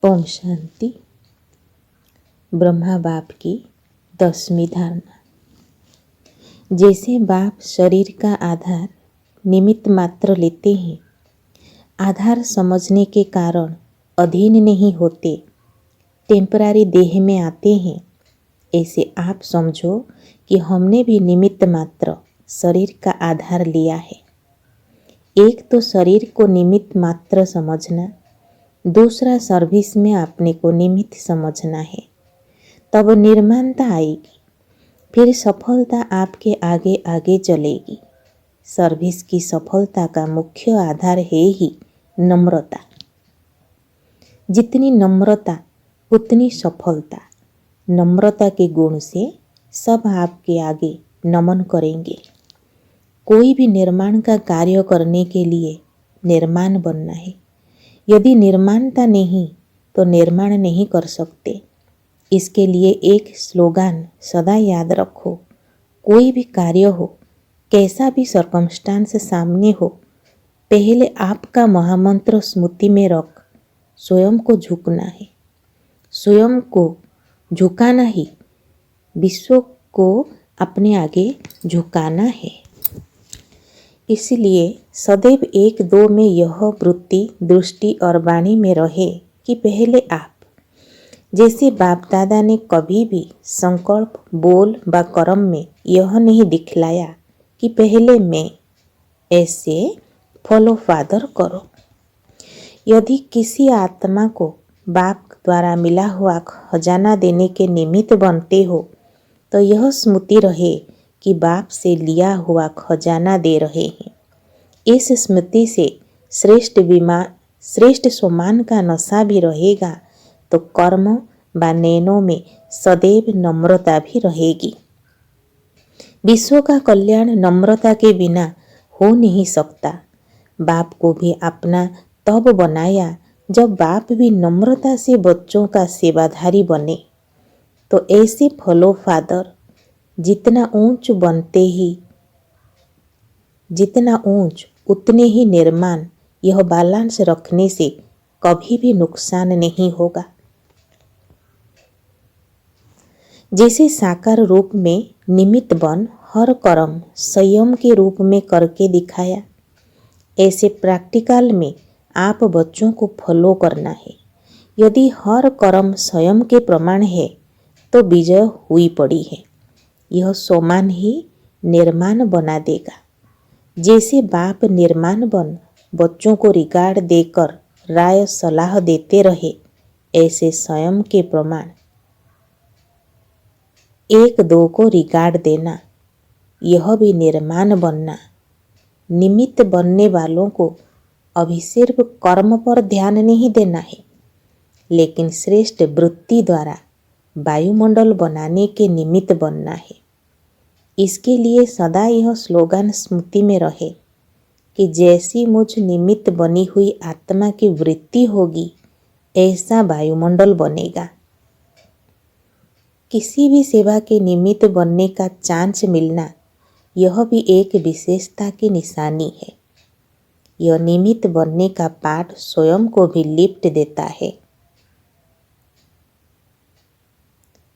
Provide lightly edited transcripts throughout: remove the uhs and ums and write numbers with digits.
ओम शांति। ब्रह्मा बाप की 10वीं धारणा। जैसे बाप शरीर का आधार निमित्त मात्र लेते हैं, आधार समझने के कारण अधीन नहीं होते, टेम्परारी देह में आते हैं, ऐसे आप समझो कि हमने भी निमित्त मात्र शरीर का आधार लिया है। एक तो शरीर को निमित्त मात्र समझना, दूसरा सर्विस में अपने को निमित्त समझना है। तब निर्माणता आएगी, फिर सफलता आपके आगे आगे चलेगी। सर्विस की सफलता का मुख्य आधार है ही नम्रता। जितनी नम्रता उतनी सफलता। नम्रता के गुण से सब आपके आगे नमन करेंगे। कोई भी निर्माण का कार्य करने के लिए निर्माण बनना है। यदि निर्माणता नहीं तो निर्माण नहीं कर सकते। इसके लिए एक स्लोगान सदा याद रखो। कोई भी कार्य हो, कैसा भी सर्कमस्टांस सामने हो, पहले आपका महामंत्र स्मृति में रख स्वयं को झुकना है। स्वयं को झुकाना ही विश्व को अपने आगे झुकाना है। इसलिए सदैव एक दो में यह वृत्ति दृष्टि और वाणी में रहे कि पहले आप। जैसे बाप दादा ने कभी भी संकल्प बोल व कर्म में यह नहीं दिखलाया कि पहले मैं, ऐसे फॉलो फादर करो। यदि किसी आत्मा को बाप द्वारा मिला हुआ खजाना देने के निमित्त बनते हो तो यह स्मृति रहे कि बाप से लिया हुआ खजाना दे रहे हैं। इस स्मृति से श्रेष्ठ सम्मान का नशा भी रहेगा तो कर्म व नैनों में सदैव नम्रता भी रहेगी। विश्व का कल्याण नम्रता के बिना हो नहीं सकता। बाप को भी अपना तब बनाया जब बाप भी नम्रता से बच्चों का सेवाधारी बने। तो ऐसे फॉलो फादर जितना ऊंच बनते ही जितना ऊंच उतने ही निर्माण। यह बैलेंस रखने से कभी भी नुकसान नहीं होगा। जैसे साकार रूप में निमित्त बन हर कर्म संयम के रूप में करके दिखाया, ऐसे प्रैक्टिकल में आप बच्चों को फॉलो करना है। यदि हर कर्म स्वयं के प्रमाण है तो विजय हुई पड़ी है। यह सोमान ही निर्माण बना देगा। जैसे बाप निर्माण बन बच्चों को रिगार्ड देकर राय सलाह देते रहे, ऐसे स्वयं के प्रमाण एक दो को रिगार्ड देना, यह भी निर्माण बनना। निमित्त बनने वालों को अभी सिर्फ कर्म पर ध्यान नहीं देना है, लेकिन श्रेष्ठ वृत्ति द्वारा वायुमंडल बनाने के निमित्त बनना है। इसके लिए सदा यह स्लोगन स्मृति में रहे कि जैसी मुझ निमित्त बनी हुई आत्मा की वृत्ति होगी, ऐसा वायुमंडल बनेगा। किसी भी सेवा के निमित्त बनने का चांस मिलना, यह भी एक विशेषता की निशानी है। यह निमित्त बनने का पाठ स्वयं को भी लिफ्ट देता है।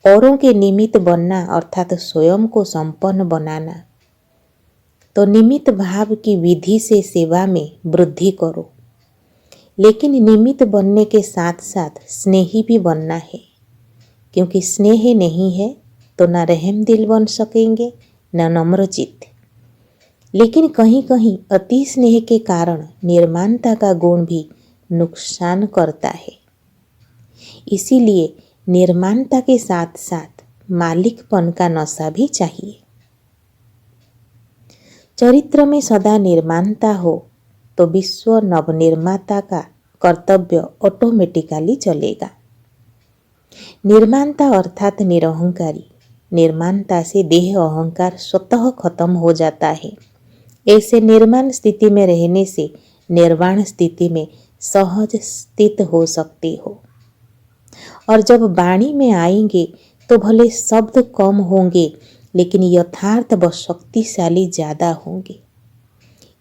औरों के निमित्त बनना अर्थात स्वयं को संपन्न बनाना। तो निमित्त भाव की विधि से सेवा में वृद्धि करो, लेकिन निमित्त बनने के साथ साथ स्नेही भी बनना है, क्योंकि स्नेह नहीं है तो न रहम दिल बन सकेंगे न नम्रचित्त। लेकिन कहीं कहीं अति स्नेह के कारण निर्माणता का गुण भी नुकसान करता है। इसीलिए निर्माणता के साथ साथ मालिकपन का नशा भी चाहिए। चरित्र में सदा निर्माणता हो तो विश्व नवनिर्माता का कर्तव्य ऑटोमेटिकली चलेगा। निर्माणता अर्थात निरहंकारी। निर्माणता से देह अहंकार स्वतः खत्म हो जाता है। ऐसे निर्माण स्थिति में रहने से निर्वाण स्थिति में सहज स्थित हो सकते हो। और जब वाणी में आएंगे तो भले शब्द कम होंगे, लेकिन यथार्थ व शक्तिशाली ज़्यादा होंगे।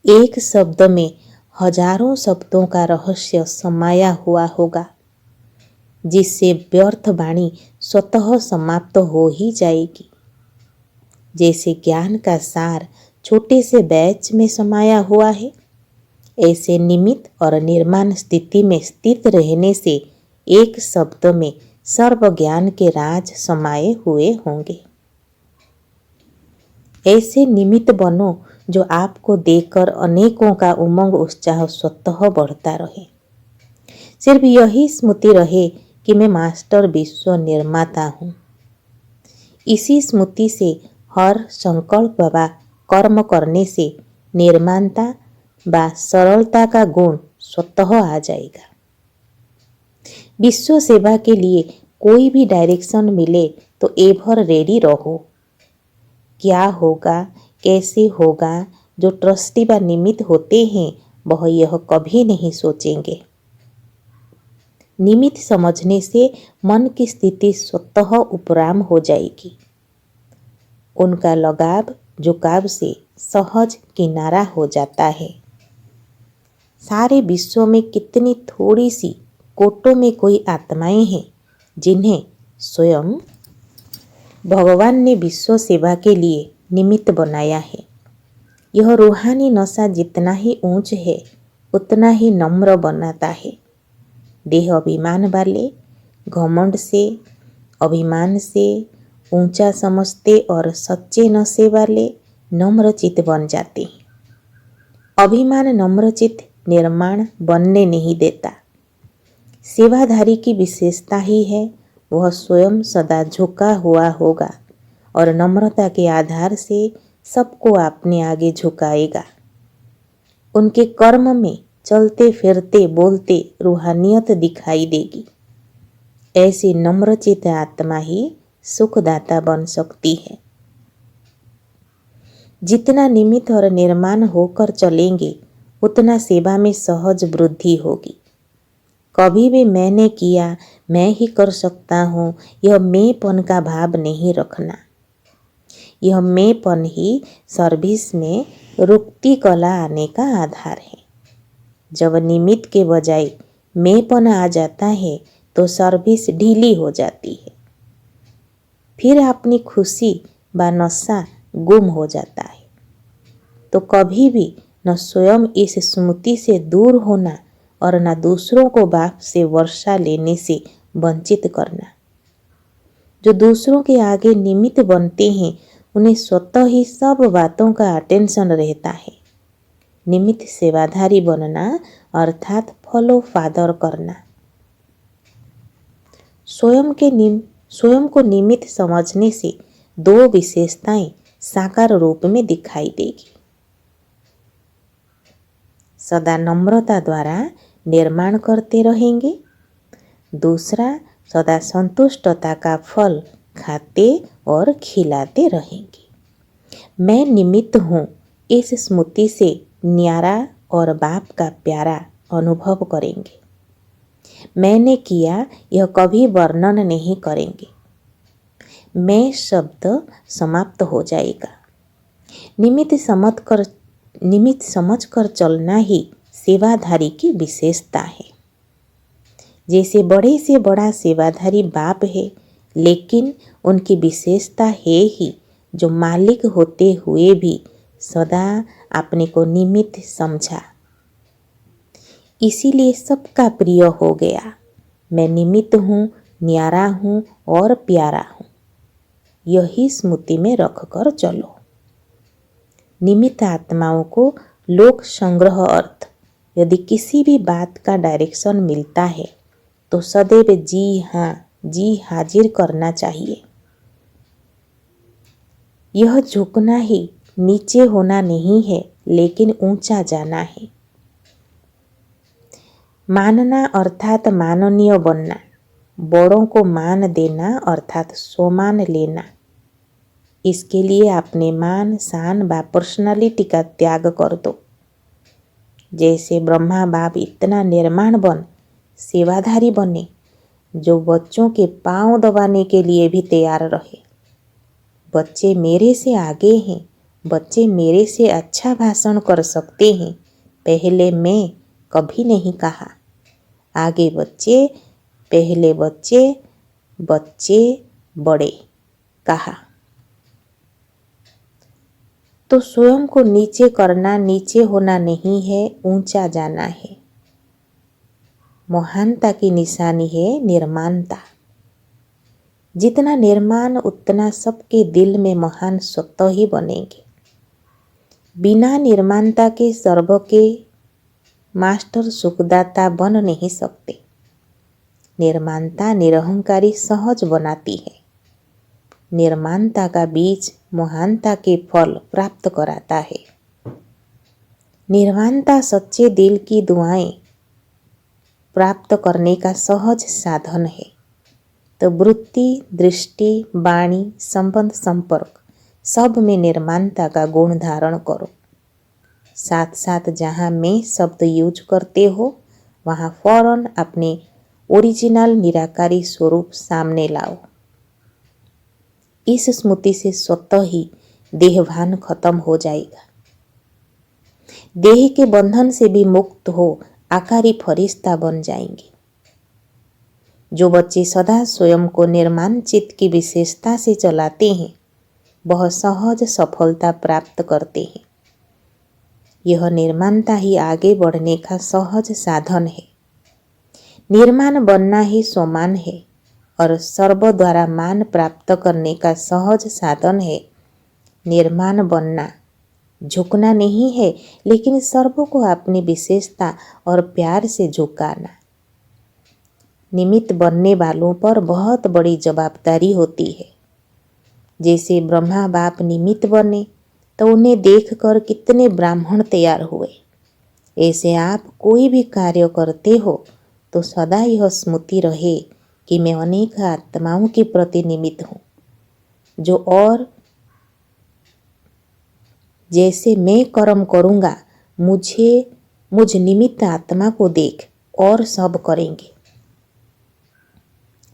एक शब्द में हजारों शब्दों का रहस्य समाया हुआ होगा। जिससे व्यर्थ वाणी स्वतः समाप्त हो ही जाएगी। जैसे ज्ञान का सार छोटे से बैच में समाया हुआ है, ऐसे निमित्त और निर्माण स्थिति में स्थित रहने से एक शब्द में सर्व ज्ञान के राज समाये हुए होंगे। ऐसे निमित्त बनो जो आपको देखकर अनेकों का उमंग उत्साह स्वतः बढ़ता रहे। सिर्फ यही स्मृति रहे कि मैं मास्टर विश्व निर्माता हूँ। इसी स्मृति से हर संकल्प व कर्म करने से निर्माणता व सरलता का गुण स्वतः आ जाएगा। विश्व सेवा के लिए कोई भी डायरेक्शन मिले तो एवर रेडी रहो। क्या होगा, कैसे होगा, जो ट्रस्टी व निमित्त होते हैं वह यह कभी नहीं सोचेंगे। निमित्त समझने से मन की स्थिति स्वतः उपराम हो जाएगी। उनका लगाव झुकाव से सहज किनारा हो जाता है। सारे विश्व में कितनी थोड़ी सी कोटों में कोई आत्माएं हैं जिन्हें स्वयं भगवान ने विश्व सेवा के लिए निमित्त बनाया है। यह रूहानी नशा जितना ही ऊंच है उतना ही नम्र बनाता है। देह अभिमान वाले घमंड से, अभिमान से ऊंचा समझते और सच्चे नशे वाले नम्रचित बन जाते हैं। अभिमान नम्रचित निर्माण बनने नहीं देता। सेवाधारी की विशेषता ही है वह स्वयं सदा झुका हुआ होगा और नम्रता के आधार से सबको अपने आगे झुकाएगा। उनके कर्म में चलते फिरते बोलते रूहानियत दिखाई देगी। ऐसी नम्रचित आत्मा ही सुखदाता बन सकती है। जितना निमित्त और निर्माण होकर चलेंगे उतना सेवा में सहज वृद्धि होगी। कभी भी मैंने किया, मैं ही कर सकता हूँ, यह मैंपन का भाव नहीं रखना। यह मैंपन ही सर्विस में रुकती कला आने का आधार है। जब निमित्त के बजाय मैंपन आ जाता है तो सर्विस ढीली हो जाती है। फिर अपनी खुशी व नशा गुम हो जाता है। तो कभी भी न स्वयं इस स्मृति से दूर होना और न दूसरों को बाप से वर्षा लेने से वंचित करना। जो दूसरों के आगे निमित्त बनते हैं उन्हें स्वतः ही सब बातों का अटेंशन रहता है। निमित्त सेवाधारी बनना अर्थात फॉलो फादर करना। स्वयं को निमित्त समझने से दो विशेषताएं साकार रूप में दिखाई देगी। सदा नम्रता द्वारा निर्माण करते रहेंगे। दूसरा, सदा संतुष्टता का फल खाते और खिलाते रहेंगे। मैं निमित्त हूँ इस स्मृति से न्यारा और बाप का प्यारा अनुभव करेंगे। मैंने किया यह कभी वर्णन नहीं करेंगे। मैं शब्द समाप्त हो जाएगा। निमित्त समझकर चलना ही सेवाधारी की विशेषता है। जैसे बड़े से बड़ा सेवाधारी बाप है, लेकिन उनकी विशेषता है ही जो मालिक होते हुए भी सदा अपने को निमित्त समझा, इसीलिए सबका प्रिय हो गया। मैं निमित्त हूँ, न्यारा हूँ और प्यारा हूँ। यही स्मृति में रखकर चलो। निमित्त आत्माओं को लोक संग्रह अर्थ यदि किसी भी बात का डायरेक्शन मिलता है तो सदैव जी हाँ, जी हाजिर करना चाहिए। यह झुकना ही नीचे होना नहीं है, लेकिन ऊंचा जाना है। मानना अर्थात माननीय बनना, बड़ों को मान देना अर्थात स्वमान लेना। इसके लिए अपने मान, शान व पर्सनालिटी का त्याग कर दो। जैसे ब्रह्मा बाप इतना निर्माण बन सेवाधारी बने जो बच्चों के पांव दबाने के लिए भी तैयार रहे। बच्चे मेरे से आगे हैं, बच्चे मेरे से अच्छा भाषण कर सकते हैं, पहले मैं कभी नहीं कहा। आगे बच्चे पहले बच्चे, बच्चे बड़े कहा। तो स्वयं को नीचे करना नीचे होना नहीं है, ऊंचा जाना है। महानता की निशानी है निर्माणता। जितना निर्माण उतना सबके दिल में महान स्वतः ही बनेंगे। बिना निर्माणता के सर्व के मास्टर सुखदाता बन नहीं सकते। निर्माणता निरहंकारी सहज बनाती है। निर्माणता का बीज महानता के फल प्राप्त कराता है। निर्माणता सच्चे दिल की दुआएं प्राप्त करने का सहज साधन है। तो वृत्ति, दृष्टि, वाणी, संबंध, संपर्क सब में निर्माणता का गुण धारण करो। साथ साथ जहाँ मैं शब्द यूज करते हो वहाँ फौरन अपने ओरिजिनल निराकारी स्वरूप सामने लाओ। इस स्मृति से स्वतः ही देहभान खत्म हो जाएगा। देह के बंधन से भी मुक्त हो आकारी फरिश्ता बन जाएंगे। जो बच्चे सदा स्वयं को निर्माण चित्त की विशेषता से चलाते हैं वह सहज सफलता प्राप्त करते हैं। यह निर्माणता ही आगे बढ़ने का सहज साधन है। निर्माण बनना ही स्वमान है और सर्व द्वारा मान प्राप्त करने का सहज साधन है। निर्माण बनना झुकना नहीं है, लेकिन सर्व को अपनी विशेषता और प्यार से झुकाना। निमित्त बनने वालों पर बहुत बड़ी जवाबदारी होती है। जैसे ब्रह्मा बाप निमित्त बने तो उन्हें देखकर कितने ब्राह्मण तैयार हुए। ऐसे आप कोई भी कार्य करते हो तो सदा यह स्मृति रहे कि मैं अनेक आत्माओं के प्रति निमित्त हूँ। जो और जैसे मैं कर्म करूँगा मुझ निमित्त आत्मा को देख और सब करेंगे।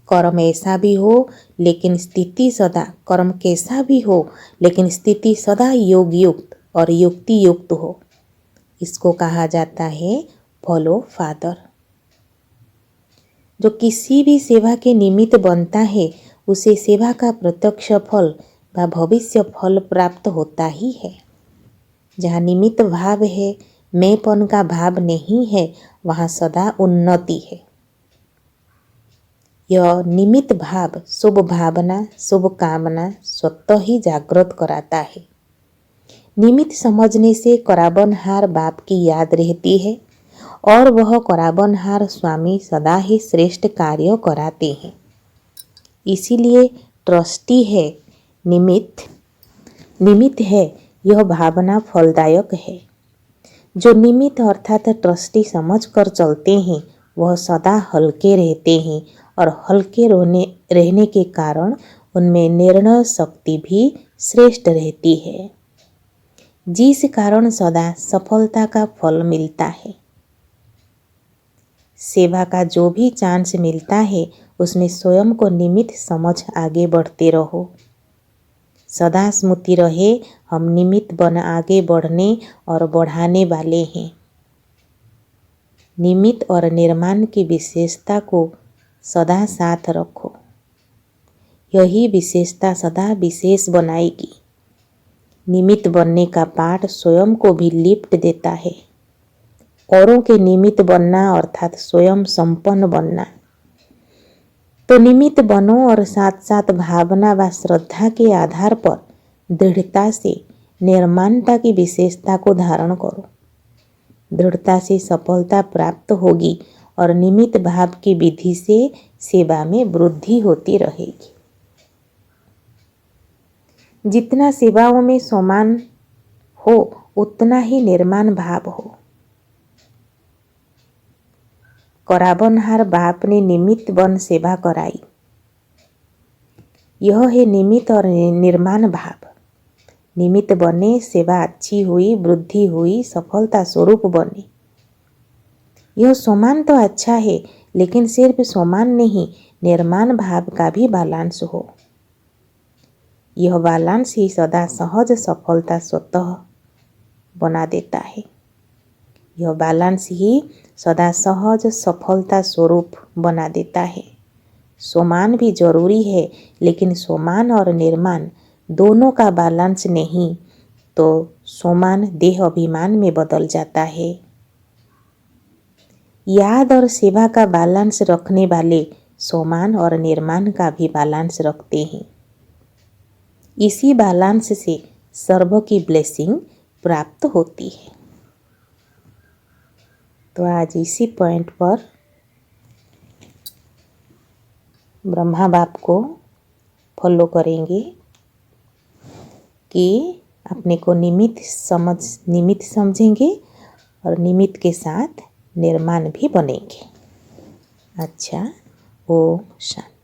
कर्म ऐसा भी हो लेकिन स्थिति सदा कर्म कैसा भी हो लेकिन स्थिति सदा योग युक्त और युक्ति युक्त हो। इसको कहा जाता है फॉलो फादर। जो किसी भी सेवा के निमित्त बनता है उसे सेवा का प्रत्यक्ष फल व भविष्य फल प्राप्त होता ही है। जहाँ निमित्त भाव है, मैंपन का भाव नहीं है, वहाँ सदा उन्नति है। यह निमित्त भाव शुभ भावना, शुभ कामना स्वतः ही जागृत कराता है। निमित्त समझने से कराबनहार बाप की याद रहती है और वह कराबनहार स्वामी सदा ही श्रेष्ठ कार्य कराते हैं। इसीलिए ट्रस्टी है निमित्त है, यह भावना फलदायक है। जो निमित्त अर्थात ट्रस्टी समझ कर चलते हैं वह सदा हल्के रहते हैं और हल्के रहने के कारण उनमें निर्णय शक्ति भी श्रेष्ठ रहती है, जिस कारण सदा सफलता का फल मिलता है। सेवा का जो भी चांस मिलता है उसमें स्वयं को निमित्त समझ आगे बढ़ते रहो। सदा स्मृति रहे हम निमित्त बन आगे बढ़ने और बढ़ाने वाले हैं। निमित्त और निर्माण की विशेषता को सदा साथ रखो। यही विशेषता सदा विशेष बनाएगी। निमित्त बनने का पाठ स्वयं को भी लिप्ट देता है। औरों के निमित्त बनना अर्थात स्वयं संपन्न बनना। तो निमित्त बनो और साथ साथ भावना व श्रद्धा के आधार पर दृढ़ता से निर्माणता की विशेषता को धारण करो। दृढ़ता से सफलता प्राप्त होगी और निमित्त भाव की विधि से सेवा में वृद्धि होती रहेगी। जितना सेवाओं में समान हो उतना ही निर्माण भाव हो। कराबनहार बाप ने निमित्त बन सेवा कराई। यह है निमित्त और निर्माण भाव। निमित्त बने, सेवा अच्छी हुई, वृद्धि हुई, सफलता स्वरूप बने। यह समान तो अच्छा है, लेकिन सिर्फ समान नहीं, निर्माण भाव का भी बैलेंस हो। यह बैलेंस ही सदा सहज सफलता स्वतः बना देता है। यह बैलेंस ही सदा सहज सफलता स्वरूप बना देता है। सोमान भी जरूरी है, लेकिन सोमान और निर्माण दोनों का बैलेंस नहीं तो सोमान देह अभिमान में बदल जाता है। याद और सेवा का बैलेंस रखने वाले सोमान और निर्माण का भी बैलेंस रखते हैं। इसी बैलेंस से सर्व की ब्लेसिंग प्राप्त होती है। तो आज इसी पॉइंट पर ब्रह्मा बाप को फॉलो करेंगे कि अपने को निमित्त समझेंगे और निमित्त के साथ निर्माण भी बनेंगे। अच्छा, ओम शांति।